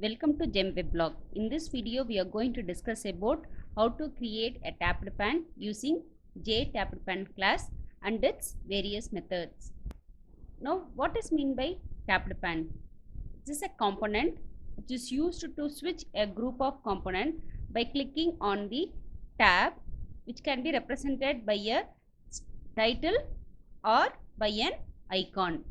Welcome to GEM Weblog. In this video, we are going to discuss about how to create a tapped pan using JTappedPan class and its various methods. Now, what is meant by tapped pan? This is a component which is used to switch a group of component by clicking on the tab, which can be represented by a title or by an icon.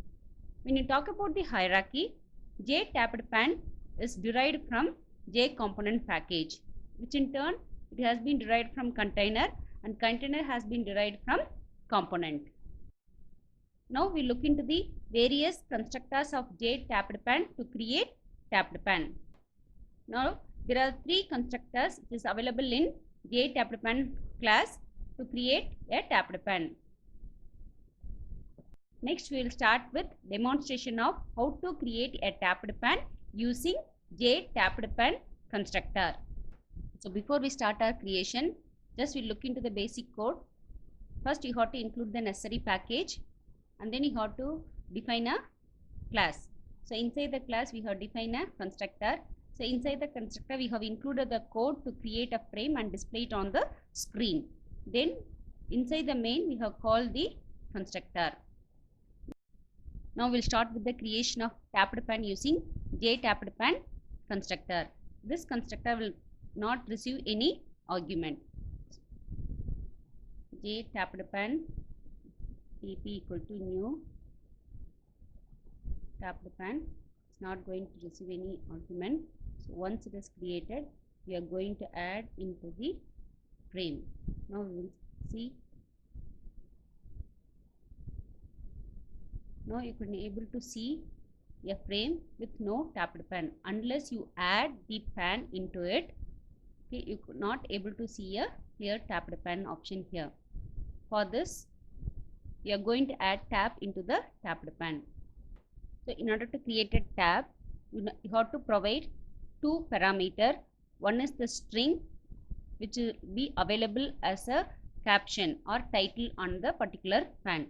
When you talk about the hierarchy, JTappedPan is derived from JComponent package, which in turn it has been derived from container, and container has been derived from component. Now we look into the various constructors of JTappedPan to create tapped pan. Now there are three constructors which is available in JTappedPan class to create a tapped pan. Next, we will start with demonstration of how to create a tapped pan using JTappedPan constructor. So before we start our creation, just we look into the basic code. First, you have to include the necessary package, and then you have to define a class. So inside the class, we have defined a constructor. So inside the constructor, we have included the code to create a frame and display it on the screen. Then inside the main, we have called the constructor. Now we'll start with the creation of tapped pan using JTappedPan constructor. This constructor will not receive any argument. JTappedPan tp equal to new tapped pan is not going to receive any argument. So once it is created, we are going to add into the frame. Now we will see. Now you can be able to see a frame with no tapped pan. Unless you add the pan into it, okay, you could not able to see a clear tapped pan option here. For this, we are going to add tab into the tapped pan. So in order to create a tab, you have to provide two parameters. One is the string, which will be available as a caption or title on the particular pan.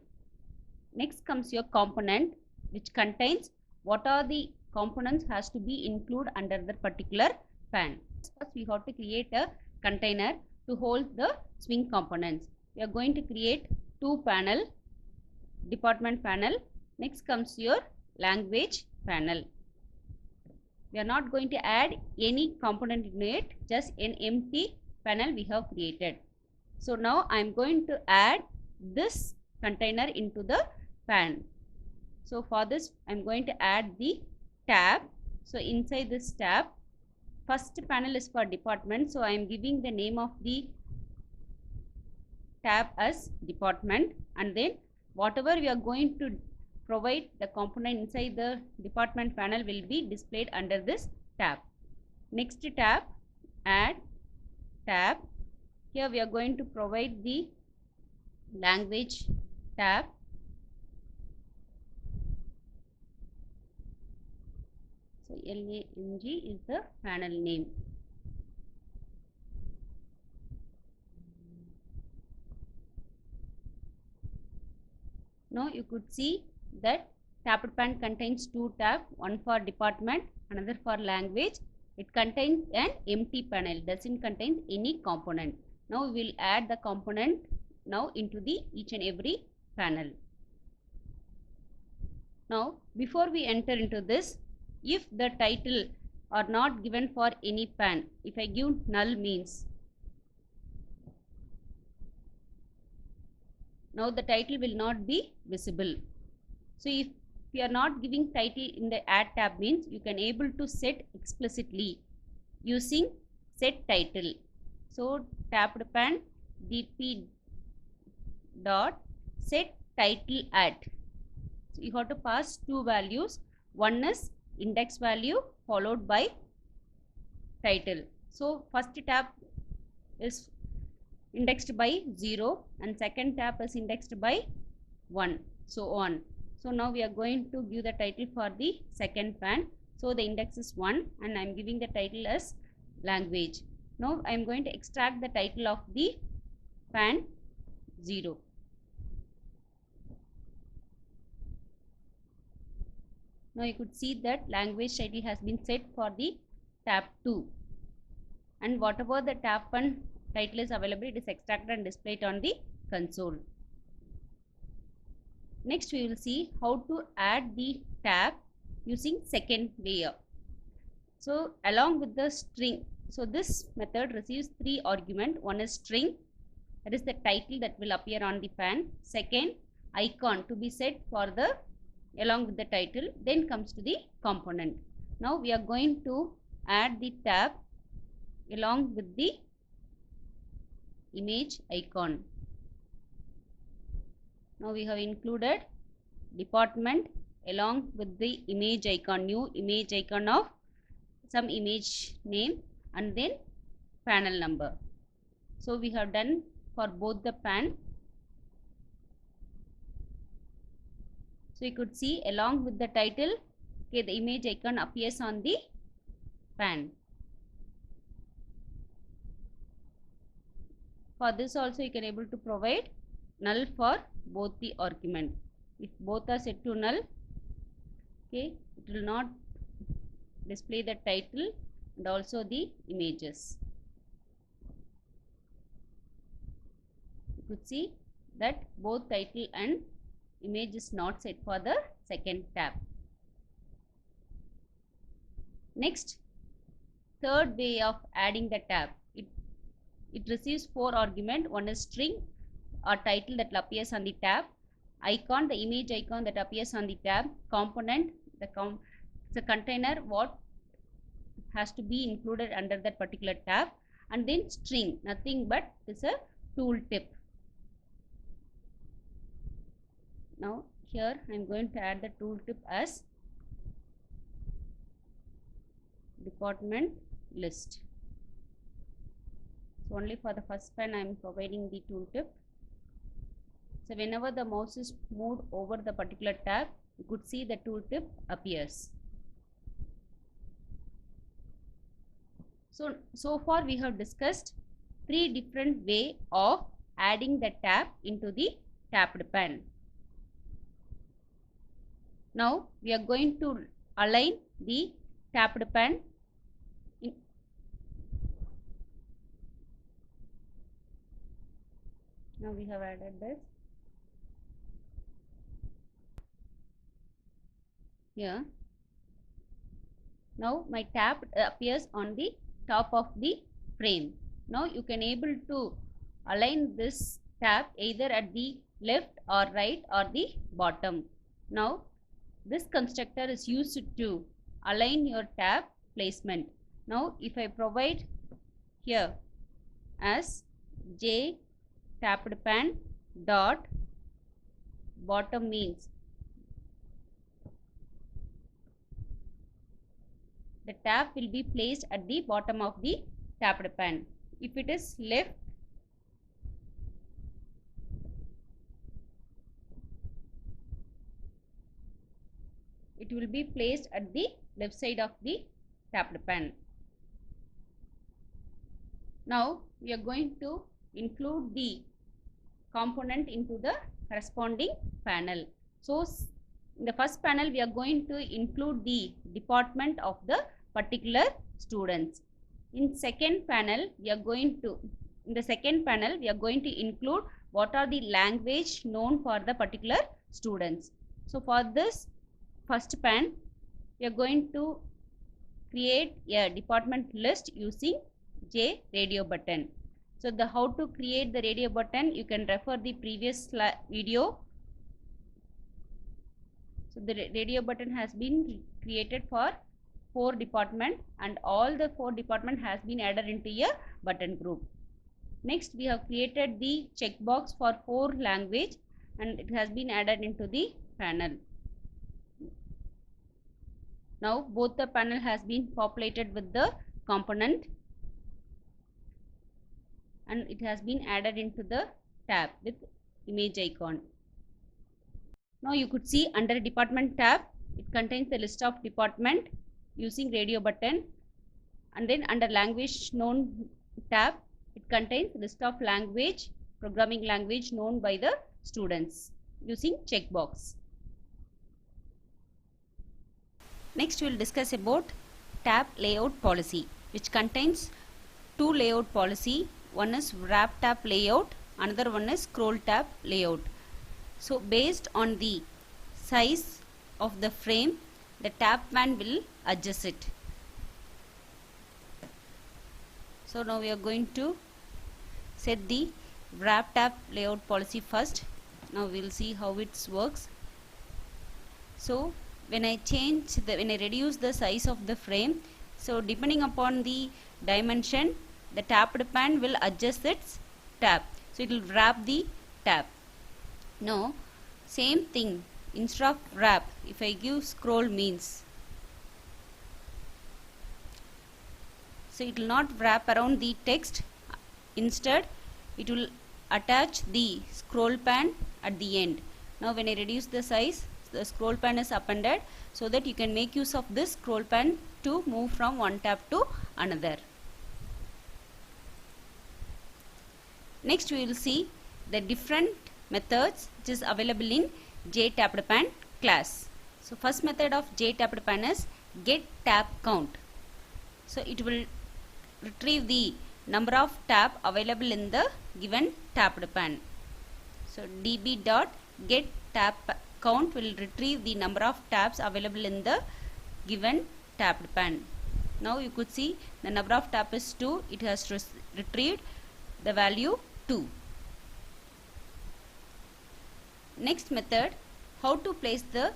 Next comes your component, which contains what are the components has to be included under the particular pan. First, we have to create a container to hold the swing components. We are going to create two panel, department panel. Next comes your language panel. We are not going to add any component in it, just an empty panel we have created. So now I am going to add this container into the pan. So for this, I am going to add the tab. So inside this tab, first panel is for department. So I am giving the name of the tab as department, and then whatever we are going to provide the component inside the department panel will be displayed under this tab. Next tab, add tab. Here we are going to provide the language tab. So lang is the panel name. Now you could see that tapped pan contains two tabs, one for department, another for language. It contains an empty panel, doesn't contain any component. Now we will add the component now into the each and every panel. Now before we enter into this, if the title are not given for any pan, if I give null means, now the title will not be visible. So if you are not giving title in the add tab means, you can able to set explicitly using set title. So tapped pan dp dot set title at. So you have to pass two values. One is index value followed by title. So first tab is indexed by 0 and second tab is indexed by 1, so on. So now we are going to give the title for the second pan. So the index is 1 and I am giving the title as language. Now I am going to extract the title of the pan 0. Now you could see that language title has been set for the tab 2, and whatever the tab 1 title is available, it is extracted and displayed on the console. Next we will see how to add the tab using second layer. So along with the string, so this method receives 3 arguments. One is string, that is the title that will appear on the pan. Second, icon to be set for the along with the title. Then comes to the component. Now we are going to add the tab along with the image icon. Now we have included department along with the image icon, new image icon of some image name and then panel number. So we have done for both the pan. So you could see along with the title, okay, the image icon appears on the pan. For this also you can able to provide null for both the argument. If both are set to null, okay, it will not display the title and also the images. You could see that both title and image is not set for the second tab. Next, third way of adding the tab. It receives 4 arguments. One is string or title that appears on the tab, icon, the image icon that appears on the tab, component, the container what has to be included under that particular tab, and then string, nothing but is a tooltip. Now here I am going to add the tooltip as department list. So only for the first pan I am providing the tooltip. So whenever the mouse is moved over the particular tab, you could see the tooltip appears. So far we have discussed 3 different ways of adding the tab into the tabbed pan. Now we are going to align the tabbed pan. Now we have added this. Here. Now my tab appears on the top of the frame. Now you can able to align this tab either at the left or right or the bottom. Now this constructor is used to align your tab placement. Now if I provide here as J tabbed pan dot bottom means the tab will be placed at the bottom of the tabbed pan. If it is left, it will be placed at the left side of the tabbed pan. Now we are going to include the component into the corresponding panel. So in the first panel we are going to include the department of the particular students. In second panel we are going to include what are the language known for the particular students. So for this first pan we are going to create a department list using J radio button. So how to create the radio button, you can refer the previous video. So the radio button has been created for 4 departments and all the 4 departments has been added into a button group. Next we have created the checkbox for 4 language and it has been added into the panel. Now both the panel has been populated with the component and it has been added into the tab with image icon. Now you could see under department tab, it contains the list of department using radio button, and then under language known tab, it contains list of language, programming language known by the students using checkbox. Next we will discuss about tab layout policy, which contains two layout policy. One is wrap tab layout, another one is scroll tab layout. So based on the size of the frame, the tab pan will adjust it. So now we are going to set the wrap tab layout policy first. Now we will see how it works. So when I reduce the size of the frame, so depending upon the dimension, the tapped pan will adjust its tab. So it will wrap the tab. Now same thing, instead of wrap, if I give scroll means, so it will not wrap around the text. Instead it will attach the scroll pan at the end. Now when I reduce the size, the scroll pan is appended, so that you can make use of this scroll pan to move from one tab to another. Next we will see the different methods which is available in JTappedPan class. So first method of JTappedPan is get tab count. So it will retrieve the number of tab available in the given tapped pan. So db.getTabCount will retrieve the number of tabs available in the given tapped pan. Now you could see the number of tabs is 2. It has retrieved the value 2. Next method, how to place the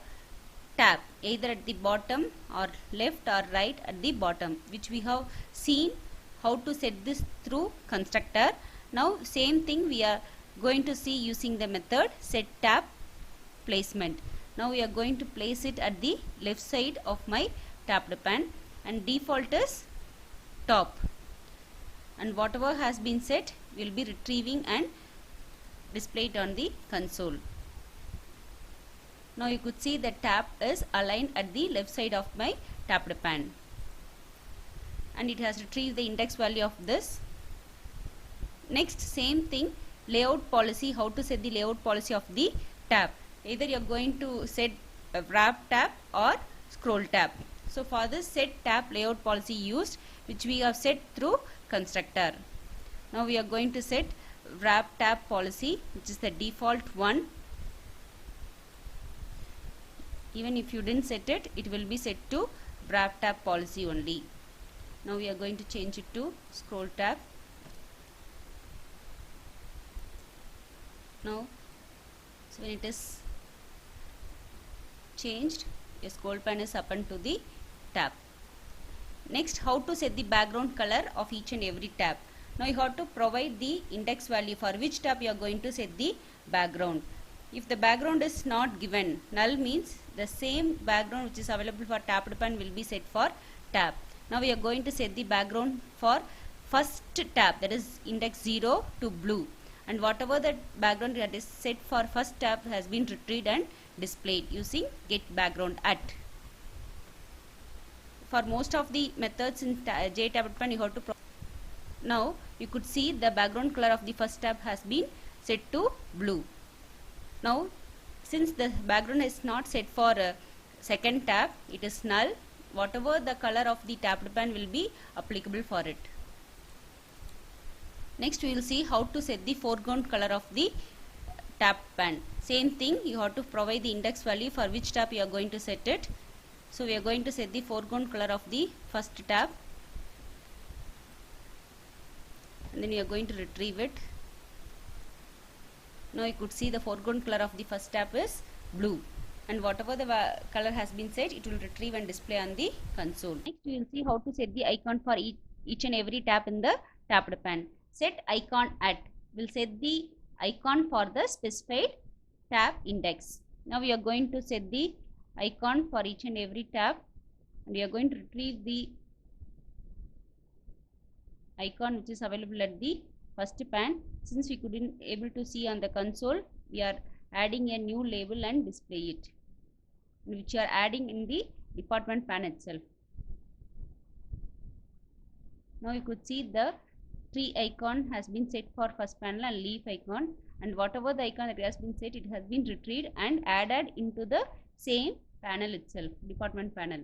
tab either at the bottom or left or right at the bottom, which we have seen how to set this through constructor. Now same thing we are going to see using the method set tab placement. Now we are going to place it at the left side of my tapped pan, and default is top, and whatever has been set will be retrieving and displayed on the console. Now you could see the tab is aligned at the left side of my tapped pan, and it has retrieved the index value of this. Next same thing, layout policy, how to set the layout policy of the tab. Either you are going to set a wrap tab or scroll tab. So for this set tab layout policy used, which we have set through constructor. Now we are going to set wrap tab policy, which is the default one. Even if you didn't set it, it will be set to wrap tab policy only. Now we are going to change it to scroll tab. Now so when it is changed, a scroll pan is appended to the tab. Next, how to set the background color of each and every tab. Now you have to provide the index value for which tab you are going to set the background. If the background is not given, null means the same background which is available for tapped pan will be set for tab. Now we are going to set the background for first tab, that is index 0 to blue, and whatever the background that is set for first tab has been retrieved and displayed using get background at. For most of the methods in JTappedPan you have to now you could see the background color of the first tab has been set to blue. Now since the background is not set for second tab, it is null. Whatever the color of the tapped pan will be applicable for it. Next we will see how to set the foreground color of the tab pan. Same thing, you have to provide the index value for which tab you are going to set it. So we are going to set the foreground color of the first tab, and then you are going to retrieve it. Now you could see the foreground color of the first tab is blue, and whatever the color has been set, it will retrieve and display on the console. Next we will see how to set the icon for each and every tab in the tapped pan. Set icon at will set the icon for the specified tab index. Now we are going to set the icon for each and every tab, and we are going to retrieve the icon which is available at the first pan. Since we couldn't able to see on the console, we are adding a new label and display it, which you are adding in the department pan itself. Now you could see the tree icon has been set for first panel and leaf icon, and whatever the icon that has been set, it has been retrieved and added into the same panel itself, department panel.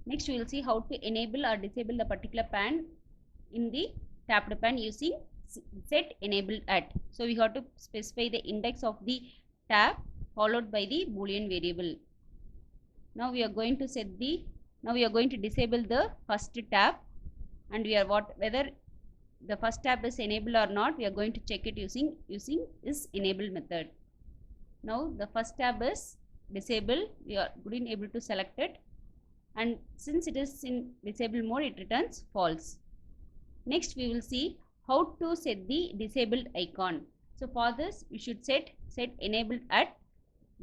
Next we will see how to enable or disable the particular pan in the tapped pan using set enabled at. So we have to specify the index of the tab followed by the boolean variable. Now we are going to disable the first tab, and we are whether the first tab is enabled or not, we are going to check it using is enabled method. Now the first tab is disabled, we are couldn't able to select it, and since it is in disable mode, it returns false. Next we will see how to set the disabled icon. So for this we should set enabled at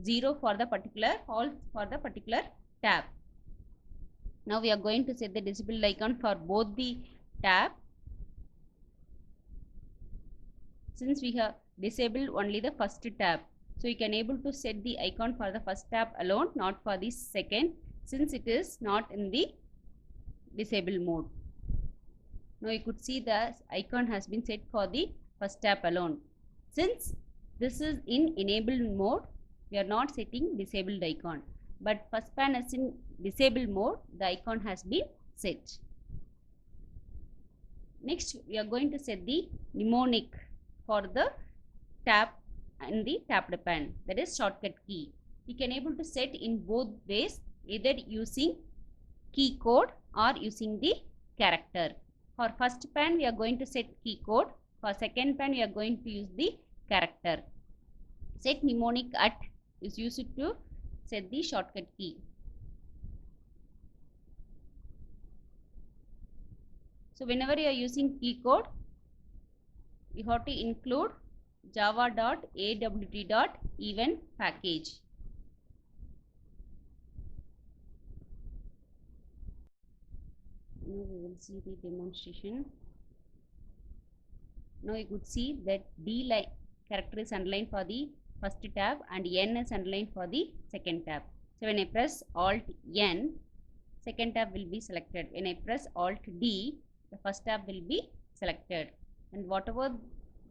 0 for the particular, false for the particular tab. Now we are going to set the disabled icon for both the tab. Since we have disabled only the first tab, so you can able to set the icon for the first tab alone, not for the second, since it is not in the disable mode. Now you could see the icon has been set for the first tab alone. Since this is in enabled mode, we are not setting disabled icon, but first pan is in disabled mode, the icon has been set. Next we are going to set the mnemonic for the tab and the tapped pan, that is shortcut key. We can able to set in both ways, either using key code or using the character. For first pan we are going to set key code, for second pan we are going to use the character. Set mnemonic at is used to set the shortcut key. So whenever you are using key code, you have to include java.awt.event package. Now we will see the demonstration. Now you could see that D character is underlined for the first tab and N is underlined for the second tab. So when I press Alt N, second tab will be selected. When I press Alt D, the first tab will be selected, and whatever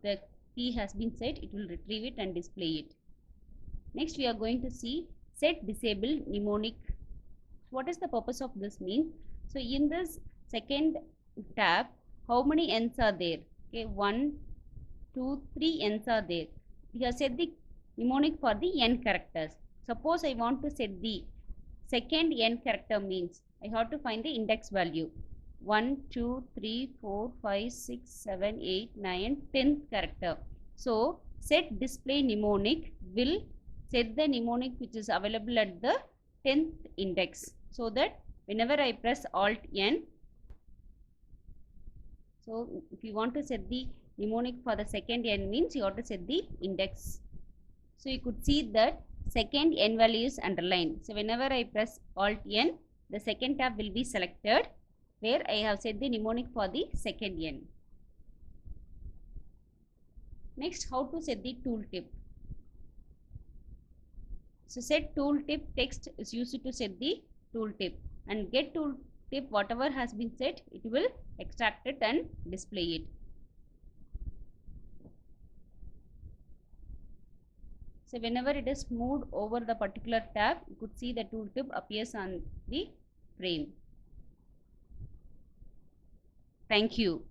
the key has been set, it will retrieve it and display it. Next we are going to see set disable mnemonic. What is the purpose of this mean? So in this second tab, how many N's are there? Okay, 1, 2, 3 N's are there. We have set the mnemonic for the N characters. Suppose I want to set the second N character, means I have to find the index value 1, 2, 3, 4, 5, 6, 7, 8, 9, 10th character. So set display mnemonic will set the mnemonic which is available at the 10th index, so that whenever I press Alt N, so if you want to set the mnemonic for the second N, means you have to set the index. So you could see that second N value is underlined. So whenever I press Alt N, the second tab will be selected where I have set the mnemonic for the second N. Next, how to set the tooltip. So set tooltip text is used to set the tooltip, and get tooltip, whatever has been set, it will extract it and display it. So whenever it is moved over the particular tab, you could see the tooltip appears on the frame. Thank you.